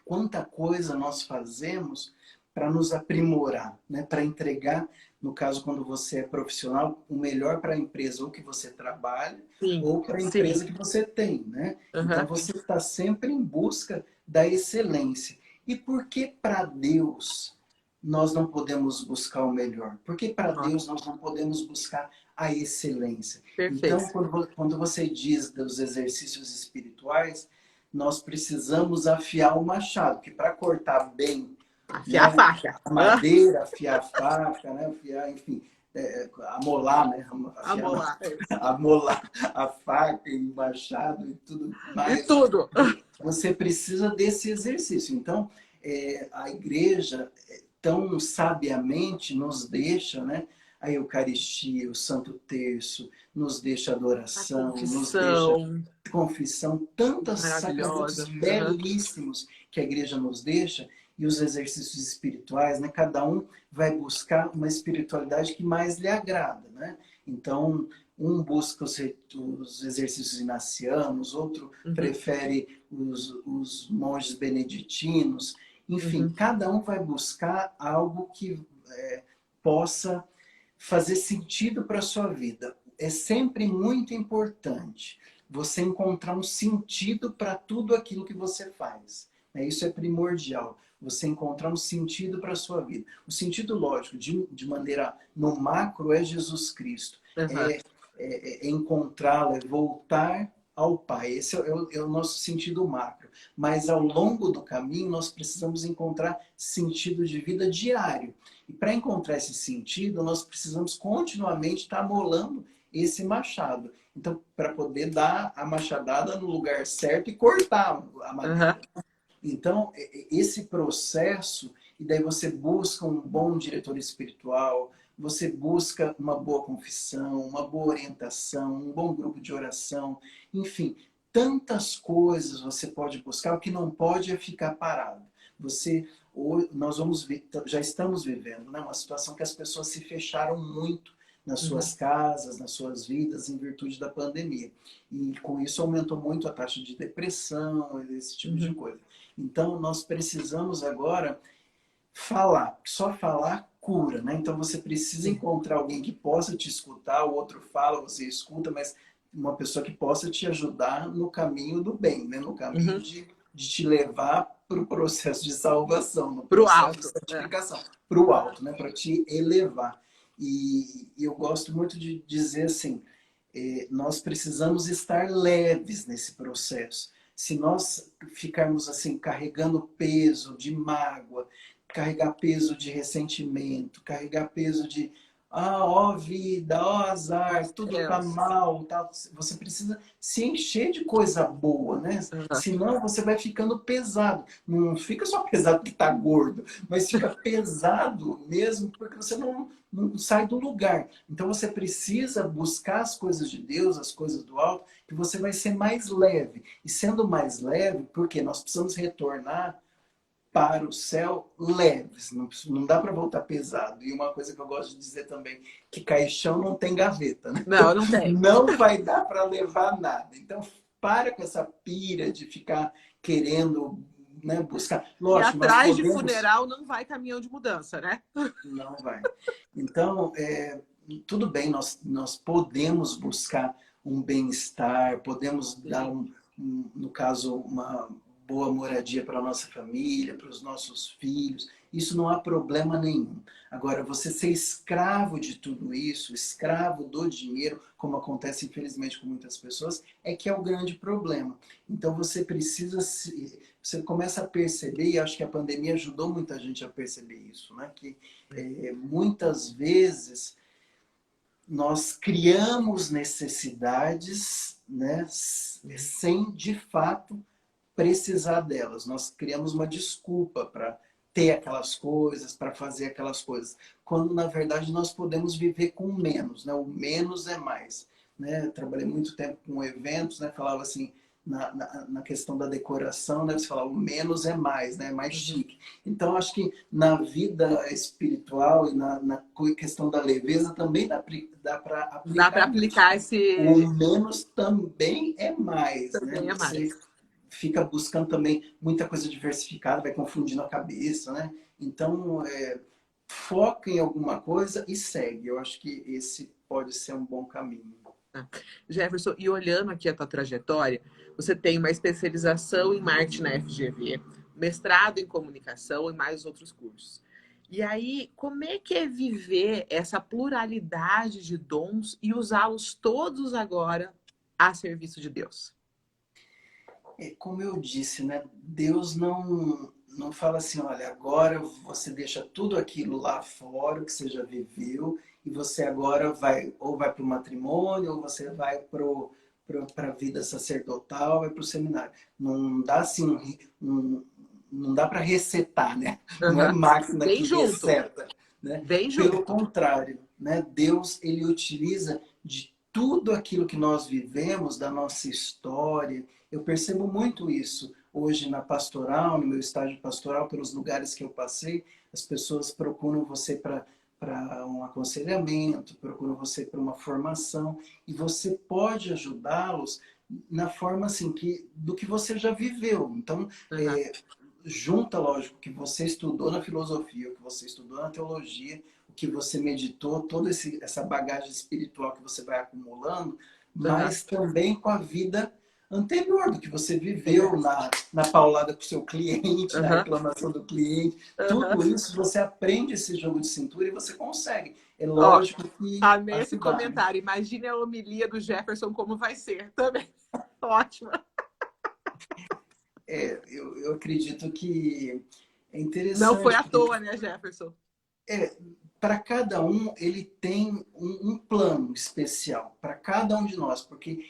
quanta coisa nós fazemos para nos aprimorar, né? Para entregar, no caso, quando você é profissional, o melhor para a empresa ou que você trabalha, Sim, ou para a sim. empresa que você tem. Né? Então, Uhum. você está sempre em busca da excelência. E por que para Deus nós não podemos buscar o melhor? Por que para Deus nós não podemos buscar a excelência? Então, Perfeito. quando você diz dos exercícios espirituais, nós precisamos afiar o machado, que para cortar bem, Afiar a né, faca. a madeira, afiar a faca, né, afiar, enfim, amolar, né? Amolar. Amolar a faca e o machado e tudo E mais. tudo. Você precisa desse exercício. Então, a igreja tão sabiamente nos deixa, né? A Eucaristia, o Santo Terço, nos deixa A adoração, nos deixa confissão confissão, tantos sacramentos maravilhosa. Uhum. belíssimos que a igreja nos deixa, e os exercícios espirituais, né? Cada um vai buscar uma espiritualidade que mais lhe agrada, né? Então, um busca os exercícios inacianos, outro Uhum. prefere os monges beneditinos. Enfim, Uhum. cada um vai buscar algo que possa fazer sentido para a sua vida. É sempre muito importante você encontrar um sentido para tudo aquilo que você faz. Isso é primordial. Você encontrar um sentido para a sua vida. O sentido, lógico, de maneira no macro, é Jesus Cristo. Uhum. É encontrá-lo, é voltar ao Pai. Esse é o nosso sentido macro. Mas ao longo do caminho, nós precisamos encontrar sentido de vida diário. E para encontrar esse sentido, nós precisamos continuamente estar molando esse machado. Então, para poder dar a machadada no lugar certo e cortar a Uhum. madeira. Então, esse processo, e daí você busca um bom diretor espiritual, você busca uma boa confissão, uma boa orientação, um bom grupo de oração, enfim, tantas coisas você pode buscar. O que não pode é ficar parado. Nós já estamos vivendo, né, uma situação que as pessoas se fecharam muito nas Uhum. suas casas, nas suas vidas, em virtude da pandemia. E com isso aumentou muito a taxa de depressão, esse tipo de Uhum. coisa. Então, nós precisamos agora falar. Só falar cura, né? Então, você precisa Sim. encontrar alguém que possa te escutar, o outro fala, você escuta, mas uma pessoa que possa te ajudar no caminho do bem, né? No caminho Uhum. de te levar para o processo de salvação, no Pro processo de alto. É. santificação, para o alto, né? Para te elevar. E eu gosto muito de dizer assim, nós precisamos estar leves nesse processo. Se nós ficarmos assim, carregando peso de mágoa, carregar peso de ressentimento, carregar peso de ó vida, ó azar, tudo tá Céus. mal, tá? Você precisa se encher de coisa boa, né? Uhum. Senão você vai ficando pesado. Não fica só pesado porque tá gordo, mas fica pesado mesmo porque você não sai do lugar. Então você precisa buscar as coisas de Deus, as coisas do alto, que você vai ser mais leve. E sendo mais leve, porque nós precisamos retornar para o céu leves. Não dá para voltar pesado. E uma coisa que eu gosto de dizer também, que caixão não tem gaveta, né? Não, Então, não tem. não vai dar para levar nada. Então, para com essa pira de ficar querendo, né, buscar. E Lógico, nós atrás de podemos. funeral não vai caminhão de mudança, né? Não vai. Então, tudo bem, nós podemos buscar um bem-estar, podemos dar, Sim. no caso, uma boa moradia para a nossa família, para os nossos filhos. Isso não há problema nenhum. Agora, você ser escravo de tudo isso, escravo do dinheiro, como acontece infelizmente com muitas pessoas, é que é o grande problema. Então, você precisa você começa a perceber, e acho que a pandemia ajudou muita gente a perceber isso, né? Que muitas vezes nós criamos necessidades, né, sem de fato precisar delas. Nós criamos uma desculpa para ter aquelas coisas, para fazer aquelas coisas, quando na verdade nós podemos viver com menos, né? O menos é mais, né? Eu trabalhei muito tempo com eventos, né? Falava assim, na questão da decoração, né? Você fala, o menos é mais, né? É mais Uhum. chique. Então, acho que na vida espiritual e na questão da leveza também dá para Dá para aplicar isso. aplicar O esse. menos também é mais, né? Também é Você mais. fica buscando também muita coisa diversificada, vai confundindo a cabeça, né? Então, foca em alguma coisa e segue. Eu acho que esse pode ser um bom caminho. Jefferson, e olhando aqui a tua trajetória, você tem uma especialização em marketing na FGV, mestrado em comunicação e mais outros cursos. E aí, como é que é viver essa pluralidade de dons e usá-los todos agora a serviço de Deus? Como eu disse, né? Deus não fala assim, olha, agora você deixa tudo aquilo lá fora que você já viveu e você agora vai para o matrimônio, ou você vai para a vida sacerdotal, vai para o seminário. Não dá assim, não dá para resetar, né? Não é Aham. máquina Vem que junto. reseta, né? Vem Pelo junto. contrário, né? Deus, ele utiliza de tudo aquilo que nós vivemos, da nossa história. Eu percebo muito isso hoje na pastoral, no meu estágio pastoral, pelos lugares que eu passei. As pessoas procuram você para um aconselhamento, procuram você para uma formação, e você pode ajudá-los na forma assim do que você já viveu. Então, Aham. junta, lógico, o que você estudou na filosofia, o que você estudou na teologia, o que você meditou, toda essa bagagem espiritual que você vai acumulando, Aham. mas também com a vida anterior, do que você É. viveu na paulada com o seu cliente, na Aham. reclamação do cliente. Aham. Tudo isso você aprende esse jogo de cintura e você consegue. É Ó, lógico que amei esse ajudar, né? comentário. Imagine a homilia do Jefferson como vai ser também. Ótima. Eu acredito que é Não foi interessante, à porque toa, né, Jefferson? para cada um ele tem um plano especial, para cada um de nós, porque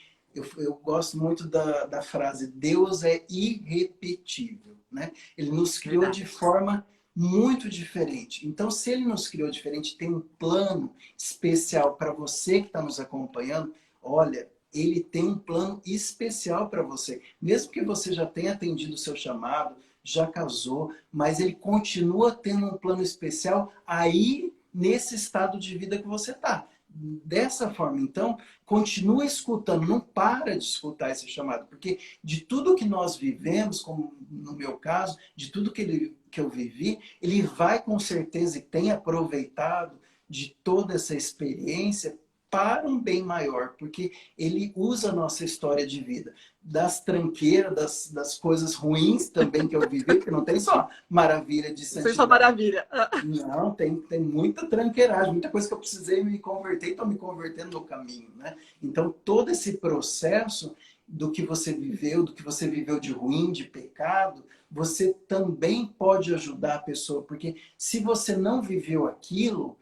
eu gosto muito da frase Deus é irrepetível, né? Ele nos criou de Verdade. forma muito diferente. Então, se ele nos criou diferente, tem um plano especial para você que está nos acompanhando, olha, ele tem um plano especial para você. Mesmo que você já tenha atendido o seu chamado, já casou, mas ele continua tendo um plano especial aí nesse estado de vida que você está. Dessa forma, então, continua escutando, não para de escutar esse chamado, porque de tudo que nós vivemos, como no meu caso, de tudo que eu vivi, ele vai com certeza e tem aproveitado de toda essa experiência para um bem maior, porque ele usa a nossa história de vida, das tranqueiras, das coisas ruins também que eu vivi, porque não tem só maravilha de Vocês são santidade. maravilha. Não, tem muita tranqueiragem, muita coisa que eu precisei me converter e estou me convertendo no caminho, né? Então, todo esse processo do que você viveu, do que você viveu de ruim, de pecado, você também pode ajudar a pessoa, porque se você não viveu aquilo,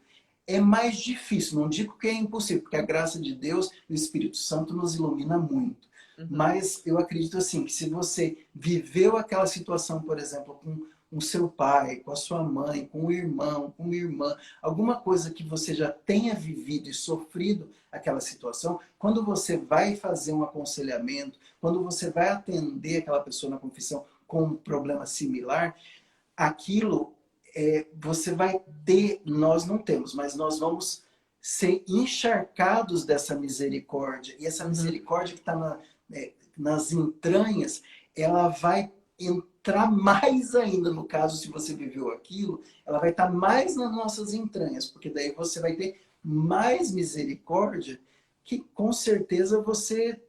é mais difícil. Não digo que é impossível, porque a graça de Deus e o Espírito Santo nos ilumina muito. Uhum. Mas eu acredito assim, que se você viveu aquela situação, por exemplo, com o seu pai, com a sua mãe, com o irmão, com a irmã, alguma coisa que você já tenha vivido e sofrido aquela situação, quando você vai fazer um aconselhamento, quando você vai atender aquela pessoa na confissão com um problema similar, aquilo você vai ter, nós não temos, mas nós vamos ser encharcados dessa misericórdia. E essa Uhum. misericórdia que está nas entranhas, ela vai entrar mais ainda, no caso, se você viveu aquilo, ela vai estar mais nas nossas entranhas, porque daí você vai ter mais misericórdia, que com certeza você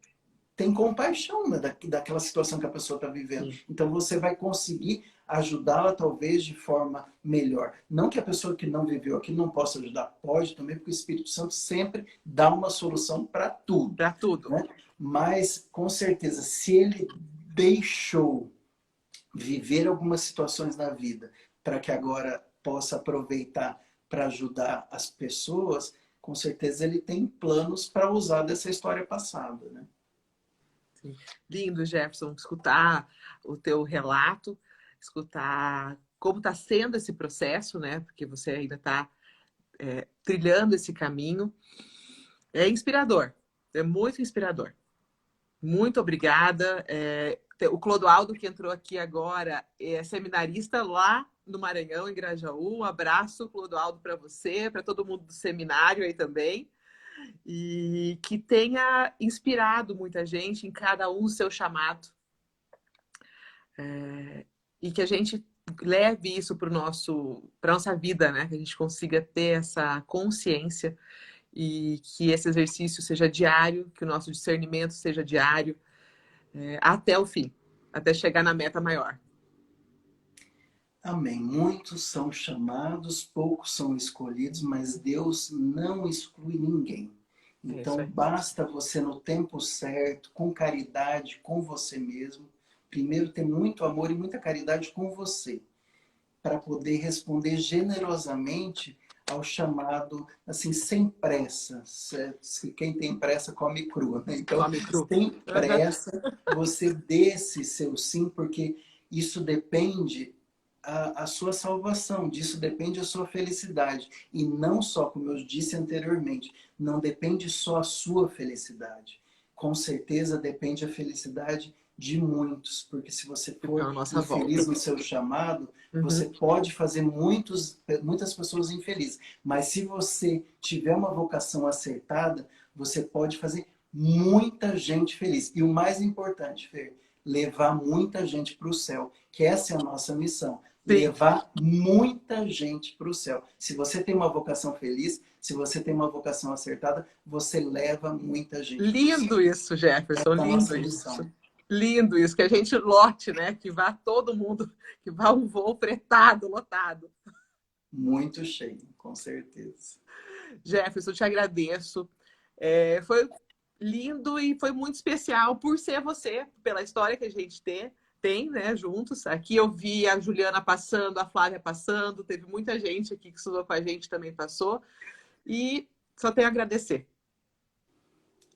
tem compaixão, né, daquela situação que a pessoa está vivendo. Sim. Então você vai conseguir ajudá-la talvez de forma melhor. Não que a pessoa que não viveu aqui não possa ajudar, pode também, porque o Espírito Santo sempre dá uma solução para tudo, Para tudo. né? Mas com certeza, se ele deixou viver algumas situações na vida para que agora possa aproveitar para ajudar as pessoas, com certeza ele tem planos para usar dessa história passada, né? Sim. Lindo, Jefferson, escutar o teu relato, escutar como está sendo esse processo, né? Porque você ainda está trilhando esse caminho. É inspirador, é muito inspirador. Muito obrigada. O Clodoaldo, que entrou aqui agora, é seminarista lá no Maranhão, em Grajaú. Um abraço, Clodoaldo, para você, para todo mundo do seminário aí também. E que tenha inspirado muita gente em cada um o seu chamado. E que a gente leve isso para a nossa vida, né? Que a gente consiga ter essa consciência e que esse exercício seja diário, que o nosso discernimento seja diário, até o fim, até chegar na meta maior. Amém. Muitos são chamados, poucos são escolhidos, mas Deus não exclui ninguém. É isso Então, aí. basta você no tempo certo, com caridade com você mesmo. Primeiro, ter muito amor e muita caridade com você, para poder responder generosamente ao chamado, assim, sem pressa. Quem tem pressa come cru, né? Então, Come cru. sem Uhum. pressa, você dê esse seu sim, porque isso depende a sua salvação, disso depende a sua felicidade. E não só, como eu disse anteriormente, não depende só a sua felicidade. Com certeza depende a felicidade de muitos, porque se você Então, for a nossa volta. infeliz no seu chamado, você Uhum. pode fazer muitas pessoas infelizes. Mas se você tiver uma vocação acertada, você pode fazer muita gente feliz. E o mais importante, Fer, levar muita gente para o céu, que essa é a nossa missão. Sim. Levar muita gente para o céu. Se você tem uma vocação feliz, se você tem uma vocação acertada, você leva muita gente para o céu. Lindo isso, Jefferson, Essa é a lindo nossa isso. missão. Lindo isso, que a gente lote, né? Que vá todo mundo, que vá um voo fretado, lotado. Muito cheio, com certeza. Jefferson, eu te agradeço. Foi lindo e foi muito especial por ser você, pela história que a gente tem, né, juntos. Aqui eu vi a Juliana passando, a Flávia passando, teve muita gente aqui que estudou com a gente também passou. E só tenho a agradecer.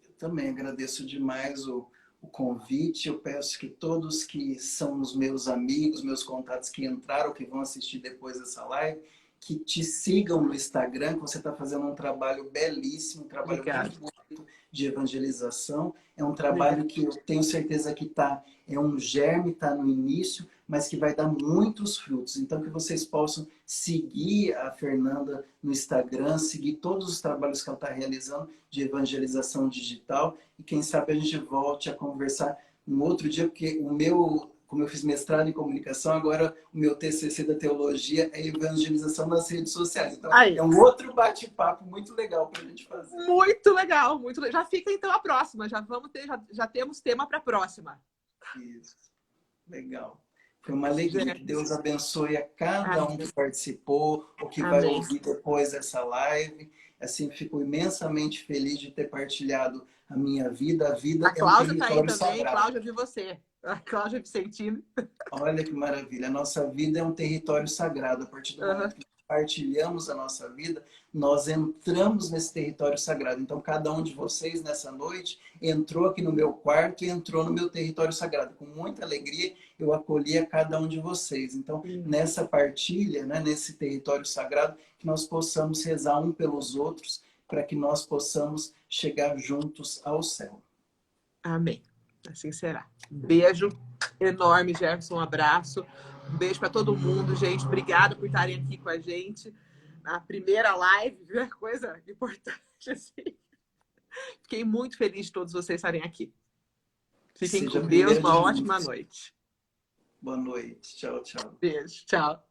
Eu também agradeço demais o convite. Eu peço que todos que são os meus amigos, meus contatos que entraram, que vão assistir depois dessa live, que te sigam no Instagram, que você está fazendo um trabalho belíssimo, um trabalho Obrigada. muito bonito de evangelização. É um Obrigada. trabalho que eu tenho certeza que é um germe, está no início, mas que vai dar muitos frutos. Então, que vocês possam seguir a Fernanda no Instagram, seguir todos os trabalhos que ela está realizando de evangelização digital, e quem sabe a gente volte a conversar um outro dia, porque como eu fiz mestrado em comunicação, agora o meu TCC da teologia é evangelização nas redes sociais. Então, é Aí, um outro bate-papo muito legal para a gente fazer. muito legal, muito legal. Já fica então a próxima, já temos tema para a próxima. Isso, legal. Foi uma alegria. Que Gente, Deus abençoe a cada um amém. que participou ou que vai Amém. ouvir depois essa live. Assim, fico imensamente feliz de ter partilhado a minha vida. A A vida é um Cláudia está aí território também. sagrado. Cláudia, vi você. A Cláudia Vicentino. Olha que maravilha. A nossa vida é um território sagrado. A partir do Uhum. momento que partilhamos a nossa vida, nós entramos nesse território sagrado. Então, cada um de vocês, nessa noite, entrou aqui no meu quarto e entrou no meu território sagrado. Com muita alegria, eu acolhi a cada um de vocês. Então, nessa partilha, né, nesse território sagrado, que nós possamos rezar um pelos outros, para que nós possamos chegar juntos ao céu. Amém. Assim será. Beijo enorme, Jefferson. Um abraço. Um beijo para todo mundo, gente. Obrigada por estarem aqui com a gente. Na primeira live, viu? Coisa importante assim. Fiquei muito feliz de todos vocês estarem aqui. Fiquem Seja a com Deus. primeira de Uma ótima muitos. noite. Boa noite. Tchau, tchau. Beijo. Tchau.